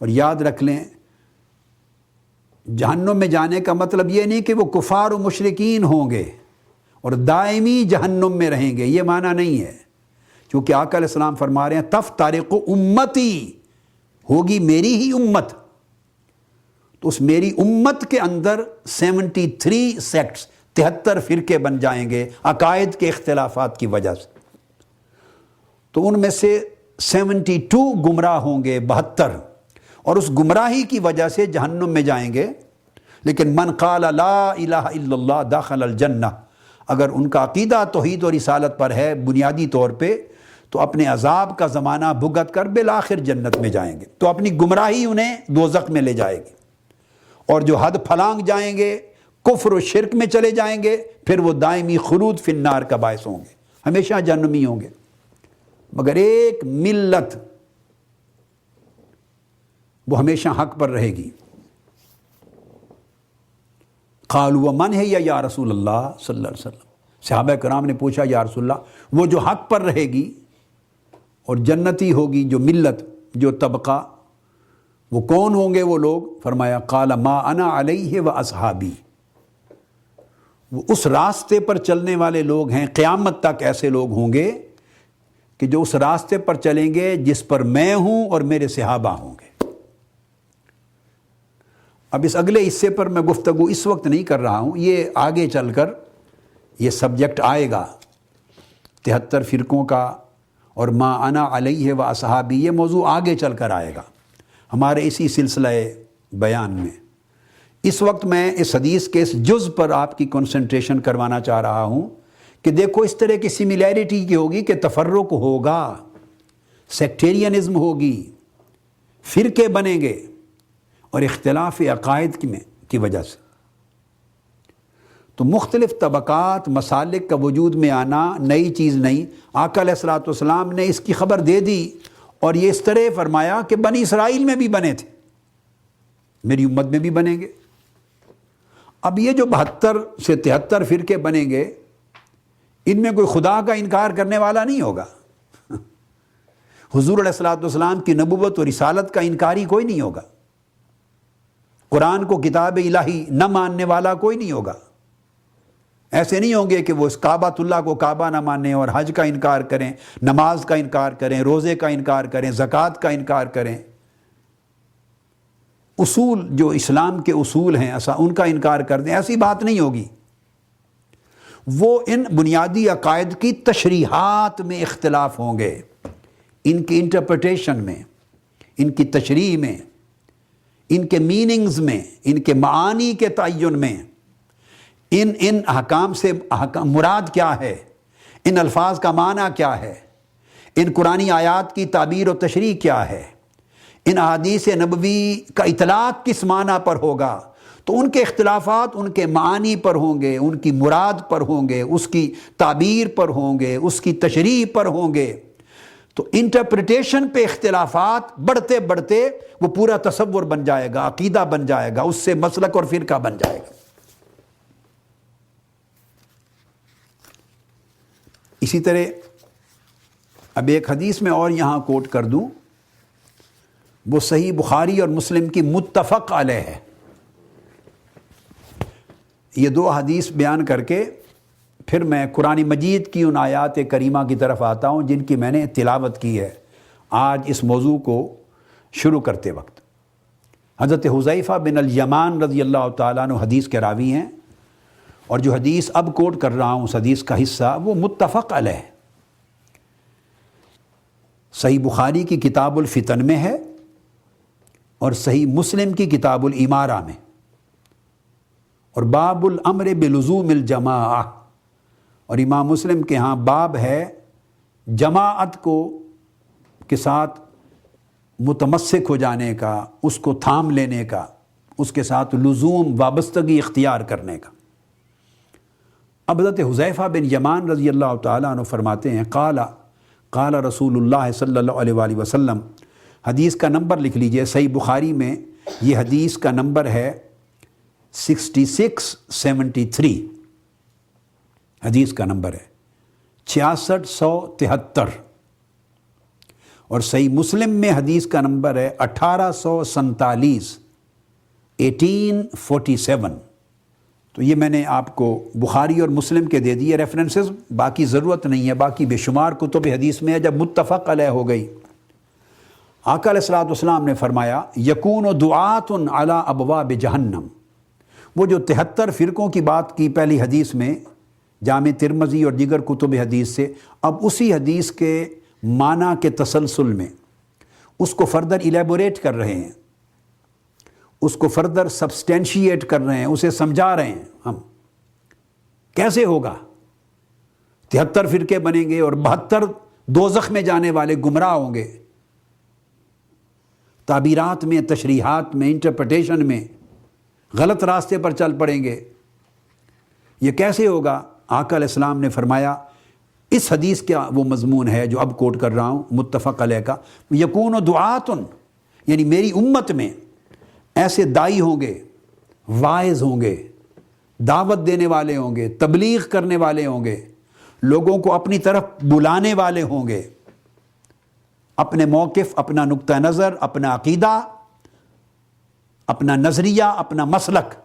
اور یاد رکھ لیں، جہنم میں جانے کا مطلب یہ نہیں کہ وہ کفار و مشرکین ہوں گے اور دائمی جہنم میں رہیں گے، یہ معنی نہیں ہے، کیونکہ آقا علیہ السلام فرما رہے ہیں تفترق امتی، ہوگی میری ہی امت، تو اس میری امت کے اندر 73 سیکٹس، 73 فرقے بن جائیں گے عقائد کے اختلافات کی وجہ سے۔ تو ان میں سے 72 گمراہ ہوں گے، 72، اور اس گمراہی کی وجہ سے جہنم میں جائیں گے۔ لیکن من قال لا الہ الا اللہ دخل الجنہ، اگر ان کا عقیدہ توحید اور رسالت پر ہے بنیادی طور پہ، تو اپنے عذاب کا زمانہ بھگت کر بالآخر جنت میں جائیں گے۔ تو اپنی گمراہی انہیں دوزخ میں لے جائے گی، اور جو حد پھلانگ جائیں گے، کفر و شرک میں چلے جائیں گے، پھر وہ دائمی خلود فی النار کا باعث ہوں گے، ہمیشہ جہنمی ہوں گے۔ مگر ایک ملت وہ ہمیشہ حق پر رہے گی۔ قالوا ومن ہے یا رسول اللہ صلی اللہ علیہ وسلم، صحابہ کرام نے پوچھا یا رسول اللہ وہ جو حق پر رہے گی اور جنتی ہوگی جو ملت، جو طبقہ، وہ کون ہوں گے وہ لوگ؟ فرمایا قال ما انا علیہ و اصحابی، وہ اس راستے پر چلنے والے لوگ ہیں، قیامت تک ایسے لوگ ہوں گے کہ جو اس راستے پر چلیں گے جس پر میں ہوں اور میرے صحابہ ہوں گے۔ اب اس اگلے حصے پر میں گفتگو اس وقت نہیں کر رہا ہوں، یہ آگے چل کر یہ سبجیکٹ آئے گا 73 فرقوں کا اور ما انا علیہ و اصحابی، یہ موضوع آگے چل کر آئے گا ہمارے اسی سلسلہ بیان میں۔ اس وقت میں اس حدیث کے اس جز پر آپ کی کنسنٹریشن کروانا چاہ رہا ہوں کہ دیکھو اس طرح کی سملیرٹی کی ہوگی کہ تفرق ہوگا، سیکٹیرینزم ہوگی، فرقے بنیں گے، اور اختلاف عقائد کی وجہ سے۔ تو مختلف طبقات، مسالک کا وجود میں آنا نئی چیز نہیں، آقا علیہ الصلوۃ والسلام نے اس کی خبر دے دی، اور یہ اس طرح فرمایا کہ بنی اسرائیل میں بھی بنے تھے، میری امت میں بھی بنیں گے۔ اب یہ جو 72 سے 73 فرقے بنیں گے، ان میں کوئی خدا کا انکار کرنے والا نہیں ہوگا۔ حضور علیہ الصلوۃ والسلام کی نبوت اور رسالت کا انکاری کوئی نہیں ہوگا، قرآن کو کتاب الہی نہ ماننے والا کوئی نہیں ہوگا۔ ایسے نہیں ہوں گے کہ وہ اس کعبۃ اللہ کو کعبہ نہ مانیں اور حج کا انکار کریں، نماز کا انکار کریں، روزے کا انکار کریں، زکوٰۃ کا انکار کریں، اصول جو اسلام کے اصول ہیں ان کا انکار کر دیں، ایسی بات نہیں ہوگی۔ وہ ان بنیادی عقائد کی تشریحات میں اختلاف ہوں گے، ان کی انٹرپریٹیشن میں، ان کی تشریح میں، ان کے میننگز میں، ان کے معانی کے تعین میں، ان احکام سے مراد کیا ہے، ان الفاظ کا معنی کیا ہے، ان قرآنی آیات کی تعبیر و تشریح کیا ہے، ان احادیث نبوی کا اطلاق کس معنی پر ہوگا۔ تو ان کے اختلافات ان کے معانی پر ہوں گے، ان کی مراد پر ہوں گے، اس کی تعبیر پر ہوں گے، اس کی تشریح پر ہوں گے۔ تو انٹرپریٹیشن پہ اختلافات بڑھتے بڑھتے وہ پورا تصور بن جائے گا، عقیدہ بن جائے گا، اس سے مسلک اور فرقہ بن جائے گا۔ اسی طرح اب ایک حدیث میں اور یہاں کوٹ کر دوں، وہ صحیح بخاری اور مسلم کی متفق علیہ ہے۔ یہ دو حدیث بیان کر کے پھر میں قرآن مجید کی ان آیات کریمہ کی طرف آتا ہوں جن کی میں نے تلاوت کی ہے آج اس موضوع کو شروع کرتے وقت۔ حضرت حذیفہ بن الیمان رضی اللہ تعالیٰ عنہ حدیث کے راوی ہیں، اور جو حدیث اب کوٹ کر رہا ہوں اس حدیث کا حصہ وہ متفق علیہ ہے، صحیح بخاری کی کتاب الفتن میں ہے اور صحیح مسلم کی کتاب الامارہ میں، اور باب الامر بلزوم الجماعہ، اور امام مسلم کے ہاں باب ہے جماعت کے ساتھ متمسک ہو جانے کا، اس کو تھام لینے کا، اس کے ساتھ لزوم وابستگی اختیار کرنے کا۔ اب حضرت حذیفہ بن یمان رضی اللہ تعالیٰ عنہ فرماتے ہیں قال رسول اللہ صلی اللہ علیہ وآلہ وسلم، حدیث کا نمبر لکھ لیجئے، صحیح بخاری میں یہ حدیث کا نمبر ہے 6673، حدیث کا نمبر ہے 6673، اور صحیح مسلم میں حدیث کا نمبر ہے 1847، 1847۔ تو یہ میں نے آپ کو بخاری اور مسلم کے دے دیے ریفرنسز، باقی ضرورت نہیں ہے، باقی بے شمار کتب حدیث میں ہے۔ جب متفق علیہ ہو گئی، آقا علیہ الصلوۃ والسلام نے فرمایا یکون دعات علی ابواب جہنم، وہ جو 73 فرقوں کی بات کی پہلی حدیث میں جامع ترمذی اور دیگر کتب حدیث سے، اب اسی حدیث کے معنی کے تسلسل میں اس کو فردر ایلیبوریٹ کر رہے ہیں، اس کو فردر سبسٹینشیٹ کر رہے ہیں، اسے سمجھا رہے ہیں ہم کیسے ہوگا۔ 73 فرقے بنیں گے اور 72 دوزخ میں جانے والے گمراہ ہوں گے، تعبیرات میں، تشریحات میں، انٹرپریٹیشن میں غلط راستے پر چل پڑیں گے۔ یہ کیسے ہوگا؟ آقا علیہ السلام نے فرمایا، اس حدیث کا وہ مضمون ہے جو اب کوٹ کر رہا ہوں، متفق علیہ کا، یکون دعاتن، یعنی میری امت میں ایسے دائی ہوں گے، واعظ ہوں گے، دعوت دینے والے ہوں گے، تبلیغ کرنے والے ہوں گے، لوگوں کو اپنی طرف بلانے والے ہوں گے، اپنے موقف، اپنا نقطہ نظر، اپنا عقیدہ، اپنا نظریہ، اپنا مسلک،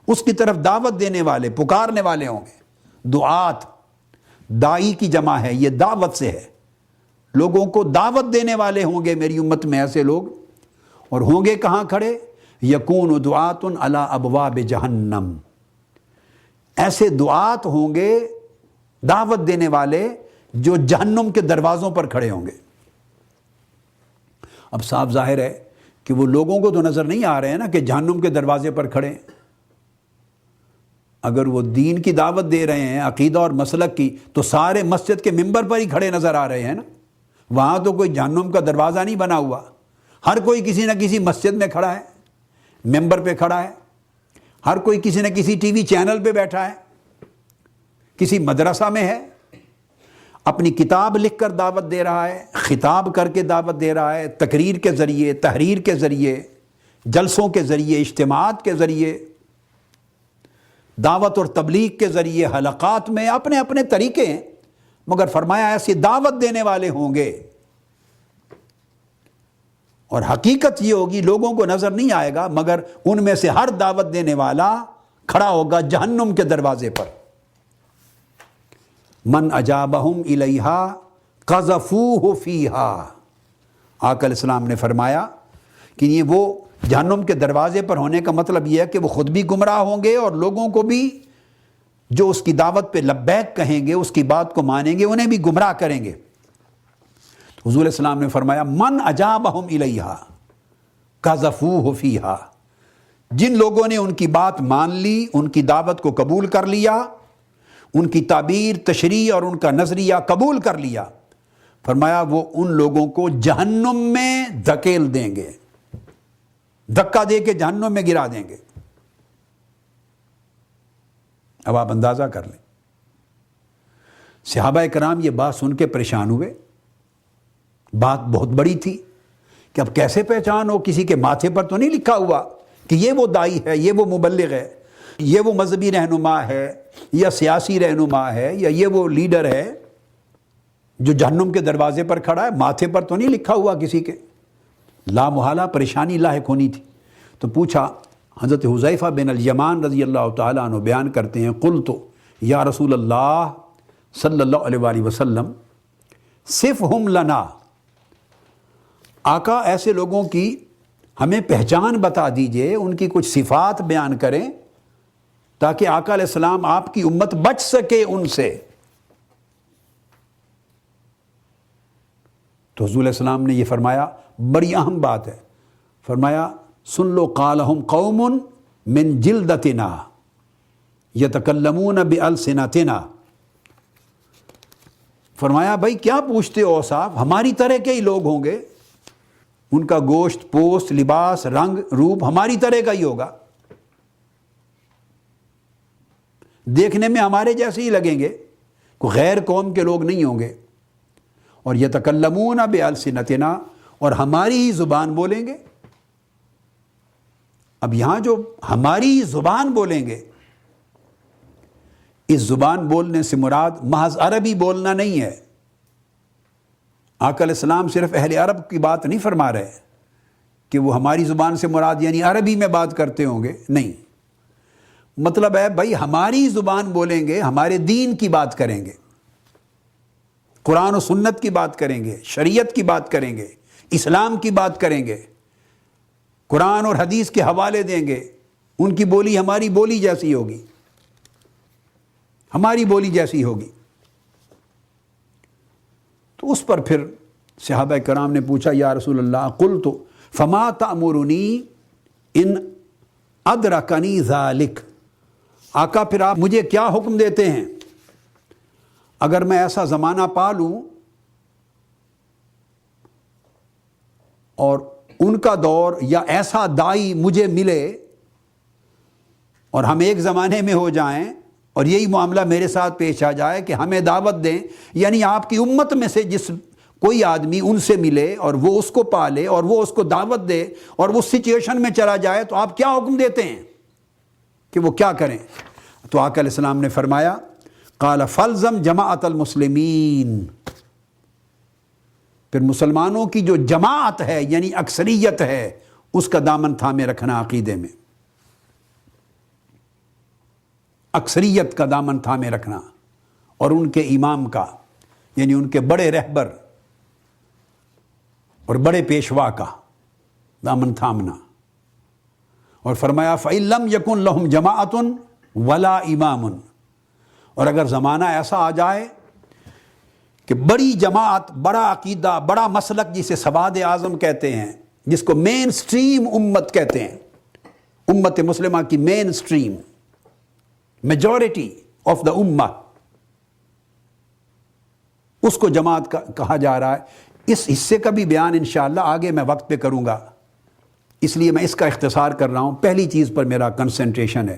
اس کی طرف دعوت دینے والے، پکارنے والے ہوں گے۔ دعات، دائی کی جمع ہے، یہ دعوت سے ہے، لوگوں کو دعوت دینے والے ہوں گے میری امت میں ایسے لوگ، اور ہوں گے کہاں کھڑے؟ یکون دعات علی ابواب جہنم، ایسے دعات ہوں گے، دعوت دینے والے جو جہنم کے دروازوں پر کھڑے ہوں گے۔ اب صاف ظاہر ہے کہ وہ لوگوں کو تو نظر نہیں آ رہے ہیں نا کہ جہنم کے دروازے پر کھڑے ہیں۔ اگر وہ دین کی دعوت دے رہے ہیں، عقیدہ اور مسلک کی، تو سارے مسجد کے ممبر پر ہی کھڑے نظر آ رہے ہیں نا، وہاں تو کوئی جہنم کا دروازہ نہیں بنا ہوا، ہر کوئی کسی نہ کسی مسجد میں کھڑا ہے، ممبر پہ کھڑا ہے، ہر کوئی کسی نہ کسی ٹی وی چینل پہ بیٹھا ہے، کسی مدرسہ میں ہے، اپنی کتاب لکھ کر دعوت دے رہا ہے، خطاب کر کے دعوت دے رہا ہے، تقریر کے ذریعے، تحریر کے ذریعے، جلسوں کے ذریعے، اجتماعات کے ذریعے، دعوت اور تبلیغ کے ذریعے، حلقات میں، اپنے اپنے طریقے ہیں، مگر فرمایا ایسی دعوت دینے والے ہوں گے، اور حقیقت یہ ہوگی لوگوں کو نظر نہیں آئے گا، مگر ان میں سے ہر دعوت دینے والا کھڑا ہوگا جہنم کے دروازے پر۔ من اجابہم الیہا قذفوہ فیہا، آقا علیہ السلام نے فرمایا کہ یہ وہ جہنم کے دروازے پر ہونے کا مطلب یہ ہے کہ وہ خود بھی گمراہ ہوں گے اور لوگوں کو بھی جو اس کی دعوت پہ لبیک کہیں گے، اس کی بات کو مانیں گے، انہیں بھی گمراہ کریں گے۔ حضور علیہ السلام نے فرمایا من اجابہم الیہا قذفوہ فیہا، جن لوگوں نے ان کی بات مان لی، ان کی دعوت کو قبول کر لیا، ان کی تعبیر، تشریح اور ان کا نظریہ قبول کر لیا، فرمایا وہ ان لوگوں کو جہنم میں دھکیل دیں گے، دھکا دے کے جہنم میں گرا دیں گے۔ اب آپ اندازہ کر لیں، صحابہ کرام یہ بات سن کے پریشان ہوئے، بات بہت بڑی تھی کہ اب کیسے پہچان ہو، کسی کے ماتھے پر تو نہیں لکھا ہوا کہ یہ وہ دائی ہے، یہ وہ مبلغ ہے، یہ وہ مذہبی رہنما ہے، یا سیاسی رہنما ہے، یا یہ وہ لیڈر ہے جو جہنم کے دروازے پر کھڑا ہے، ماتھے پر تو نہیں لکھا ہوا کسی کے۔ لا محالہ پریشانی لاحق ہونی تھی۔ تو پوچھا، حضرت حذیفہ بن الیمان رضی اللہ تعالیٰ عنہ بیان کرتے ہیں، قلت یا رسول اللہ صلی اللہ علیہ وآلہ وسلم صفہم لنا، آقا ایسے لوگوں کی ہمیں پہچان بتا دیجئے، ان کی کچھ صفات بیان کریں تاکہ آقا علیہ السلام آپ کی امت بچ سکے ان سے۔ تو حضور علیہ السلام نے یہ فرمایا، بڑی اہم بات ہے، فرمایا سن لو، قالہم قوم من جلدتنا یتکلمون بألسنتنا، فرمایا بھائی کیا پوچھتے ہو اوصاف، ہماری طرح کے ہی لوگ ہوں گے، ان کا گوشت، پوست، لباس، رنگ، روپ ہماری طرح کا ہی ہوگا، دیکھنے میں ہمارے جیسے ہی لگیں گے، کوئی غیر قوم کے لوگ نہیں ہوں گے، اور یتکلمون بألسنتنا، اور ہماری ہی زبان بولیں گے۔ اب یہاں جو ہماری ہی زبان بولیں گے، اس زبان بولنے سے مراد محض عربی بولنا نہیں ہے۔ آقا علیہ السلام صرف اہل عرب کی بات نہیں فرما رہے کہ وہ ہماری زبان سے مراد یعنی عربی میں بات کرتے ہوں گے، نہیں، مطلب ہے بھائی ہماری زبان بولیں گے، ہمارے دین کی بات کریں گے، قرآن و سنت کی بات کریں گے، شریعت کی بات کریں گے، اسلام کی بات کریں گے، قرآن اور حدیث کے حوالے دیں گے، ان کی بولی ہماری بولی جیسی ہوگی، ہماری بولی جیسی ہوگی۔ تو اس پر پھر صحابہ کرام نے پوچھا یا رسول اللہ قلت فما تأمرنی ان ادرکنی ذالک، آقا پھر آپ مجھے کیا حکم دیتے ہیں اگر میں ایسا زمانہ پا لوں اور ان کا دور یا ایسا دائی مجھے ملے اور ہم ایک زمانے میں ہو جائیں اور یہی معاملہ میرے ساتھ پیش آ جائے کہ ہمیں دعوت دیں، یعنی آپ کی امت میں سے جس کوئی آدمی ان سے ملے اور وہ اس کو پالے اور وہ اس کو دعوت دے اور وہ سچویشن میں چلا جائے تو آپ کیا حکم دیتے ہیں کہ وہ کیا کریں؟ تو آقا علیہ السلام نے فرمایا قال فالزم جماعت المسلمین، پھر مسلمانوں کی جو جماعت ہے یعنی اکثریت ہے اس کا دامن تھامے رکھنا، عقیدے میں اکثریت کا دامن تھامے رکھنا اور ان کے امام کا یعنی ان کے بڑے رہبر اور بڑے پیشوا کا دامن تھامنا۔ اور فرمایا فَإِن لَمْ يَكُنْ لَهُمْ جَمَاعَةٌ وَلَا إِمَامٌ، اور اگر زمانہ ایسا آ جائے کہ بڑی جماعت، بڑا عقیدہ، بڑا مسلک جسے سواد اعظم کہتے ہیں، جس کو مین سٹریم امت کہتے ہیں، امت مسلمہ کی مین سٹریم، میجورٹی آف دا امہ، اس کو جماعت کہا جا رہا ہے۔ اس حصے کا بھی بیان انشاءاللہ آگے میں وقت پہ کروں گا، اس لیے میں اس کا اختصار کر رہا ہوں، پہلی چیز پر میرا کنسنٹریشن ہے۔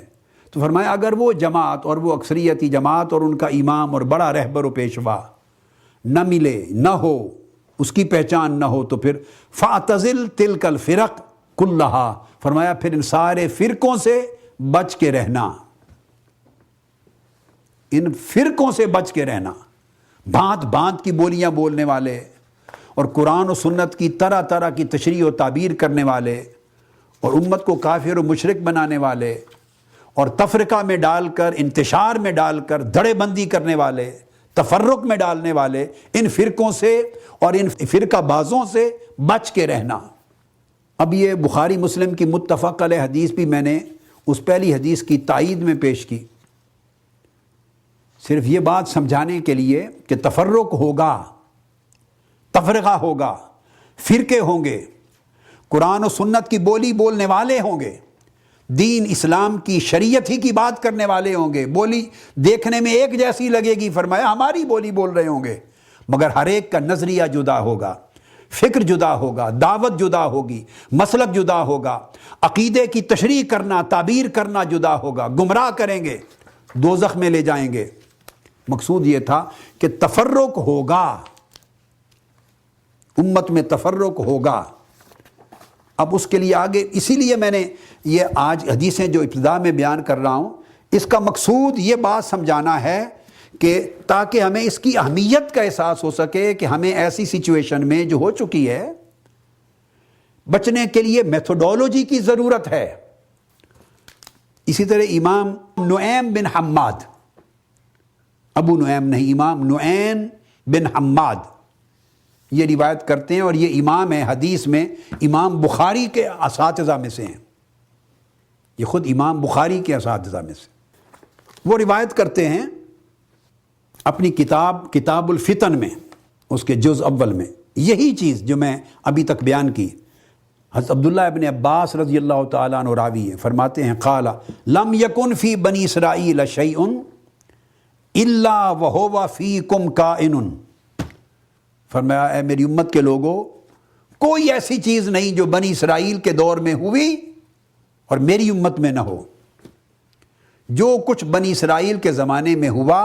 تو فرمایا اگر وہ جماعت اور وہ اکثریتی جماعت اور ان کا امام اور بڑا رہبر و پیشوا نہ ملے، نہ ہو، اس کی پہچان نہ ہو، تو پھر فَاعْتَزِلْ تِلْكَ الْفِرَقْ كُلَّهَا، فرمایا پھر ان سارے فرقوں سے بچ کے رہنا، ان فرقوں سے بچ کے رہنا، بھانت بھانت کی بولیاں بولنے والے اور قرآن و سنت کی طرح طرح کی تشریح و تعبیر کرنے والے اور امت کو کافر و مشرک بنانے والے اور تفرقہ میں ڈال کر، انتشار میں ڈال کر دھڑے بندی کرنے والے، تفرق میں ڈالنے والے، ان فرقوں سے اور ان فرقہ بازوں سے بچ کے رہنا۔ اب یہ بخاری مسلم کی متفق علیہ حدیث بھی میں نے اس پہلی حدیث کی تائید میں پیش کی، صرف یہ بات سمجھانے کے لیے کہ تفرق ہوگا، تفرقہ ہوگا، فرقے ہوں گے، قرآن و سنت کی بولی بولنے والے ہوں گے، دین اسلام کی شریعت ہی کی بات کرنے والے ہوں گے، بولی دیکھنے میں ایک جیسی لگے گی، فرمایا ہماری بولی بول رہے ہوں گے، مگر ہر ایک کا نظریہ جدا ہوگا، فکر جدا ہوگا، دعوت جدا ہوگی، مسلک جدا ہوگا، عقیدے کی تشریح کرنا، تعبیر کرنا جدا ہوگا، گمراہ کریں گے، دوزخ میں لے جائیں گے۔ مقصود یہ تھا کہ تفرق ہوگا، امت میں تفرق ہوگا۔ اب اس کے لیے آگے، اسی لیے میں نے یہ آج حدیثیں جو ابتدا میں بیان کر رہا ہوں، اس کا مقصود یہ بات سمجھانا ہے کہ تاکہ ہمیں اس کی اہمیت کا احساس ہو سکے کہ ہمیں ایسی سچویشن میں جو ہو چکی ہے بچنے کے لیے میتھوڈولوجی کی ضرورت ہے۔ اسی طرح امام نعیم بن حماد، ابو نعیم نہیں، امام نعیم بن حماد یہ روایت کرتے ہیں، اور یہ امام ہے حدیث میں، امام بخاری کے اساتذہ میں سے ہیں، یہ خود امام بخاری کے اساتذہ میں سے۔ وہ روایت کرتے ہیں اپنی کتاب الفتن میں، اس کے جز اول میں، یہی چیز جو میں ابھی تک بیان کی۔ حضرت عبداللہ ابن عباس رضی اللہ تعالیٰ عنہ راوی ہیں، فرماتے ہیں قال لم یکن فی بنی اسرائیل شیء الا وہو فیکم کائن، فرمایا اے میری امت کے لوگوں، کوئی ایسی چیز نہیں جو بنی اسرائیل کے دور میں ہوئی اور میری امت میں نہ ہو۔ جو کچھ بنی اسرائیل کے زمانے میں ہوا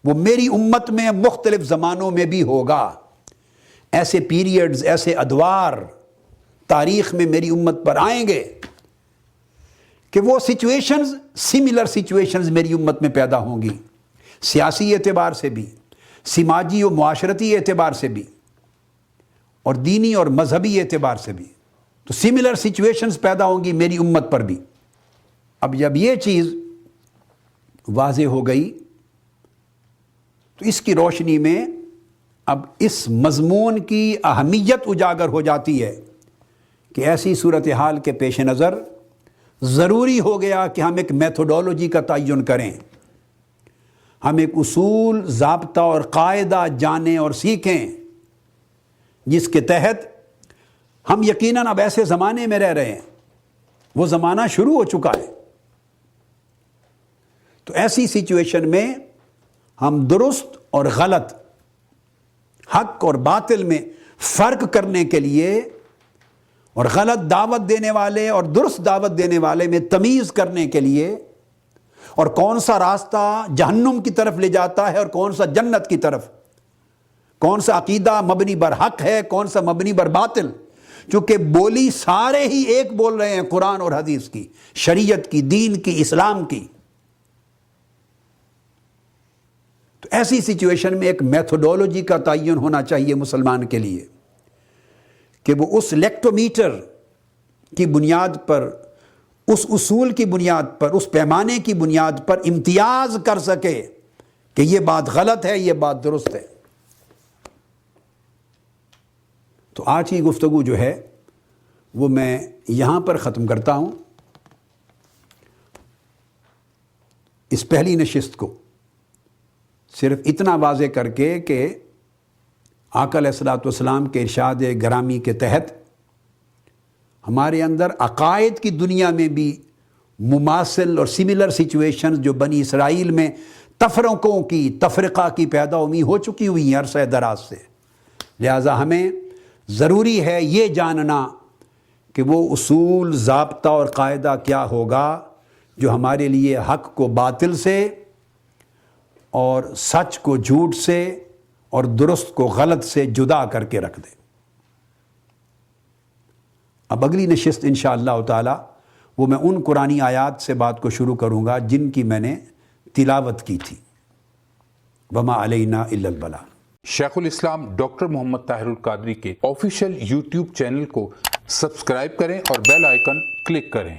وہ میری امت میں مختلف زمانوں میں بھی ہوگا۔ ایسے پیریڈز، ایسے ادوار تاریخ میں میری امت پر آئیں گے کہ وہ سچویشنز، سملر سچویشنز میری امت میں پیدا ہوں گی، سیاسی اعتبار سے بھی، سماجی و معاشرتی اعتبار سے بھی، اور دینی اور مذہبی اعتبار سے بھی، تو سملر سچویشنز پیدا ہوں گی میری امت پر بھی۔ اب جب یہ چیز واضح ہو گئی تو اس کی روشنی میں اب اس مضمون کی اہمیت اجاگر ہو جاتی ہے کہ ایسی صورتحال کے پیش نظر ضروری ہو گیا کہ ہم ایک میتھوڈولوجی کا تعین کریں، ہم ایک اصول، ضابطہ اور قاعدہ جانیں اور سیکھیں جس کے تحت ہم یقیناً اب ایسے زمانے میں رہ رہے ہیں، وہ زمانہ شروع ہو چکا ہے۔ تو ایسی سچویشن میں ہم درست اور غلط، حق اور باطل میں فرق کرنے کے لیے اور غلط دعوت دینے والے اور درست دعوت دینے والے میں تمیز کرنے کے لیے، اور کون سا راستہ جہنم کی طرف لے جاتا ہے اور کون سا جنت کی طرف، کون سا عقیدہ مبنی بر حق ہے، کون سا مبنی بر باطل، چونکہ بولی سارے ہی ایک بول رہے ہیں، قرآن اور حدیث کی، شریعت کی، دین کی، اسلام کی۔ تو ایسی سچویشن میں ایک میتھڈولوجی کا تعین ہونا چاہیے مسلمان کے لیے کہ وہ اس لیکٹومیٹر کی بنیاد پر، اس اصول کی بنیاد پر، اس پیمانے کی بنیاد پر امتیاز کر سکے کہ یہ بات غلط ہے، یہ بات درست ہے۔ تو آج کی گفتگو جو ہے وہ میں یہاں پر ختم کرتا ہوں۔ اس پہلی نشست کو صرف اتنا واضح کر کے کہ آقا علیہ الصلوۃ والسلام کے ارشاد گرامی کے تحت ہمارے اندر عقائد کی دنیا میں بھی مماثل اور سملر سچویشنز جو بنی اسرائیل میں تفرقوں کی، تفرقہ کی پیدا ہو چکی ہوئی ہیں عرصہ دراز سے، لہٰذا ہمیں ضروری ہے یہ جاننا کہ وہ اصول، ضابطہ اور قاعدہ کیا ہوگا جو ہمارے لیے حق کو باطل سے اور سچ کو جھوٹ سے اور درست کو غلط سے جدا کر کے رکھ دے۔ اب اگلی نشست انشاءاللہ تعالی وہ میں ان قرآنی آیات سے بات کو شروع کروں گا جن کی میں نے تلاوت کی تھی۔ وما علینا الا البلاغ۔ شیخ الاسلام ڈاکٹر محمد طاہر القادری کے آفیشیل یوٹیوب چینل کو سبسکرائب کریں اور بیل آئیکن کلک کریں۔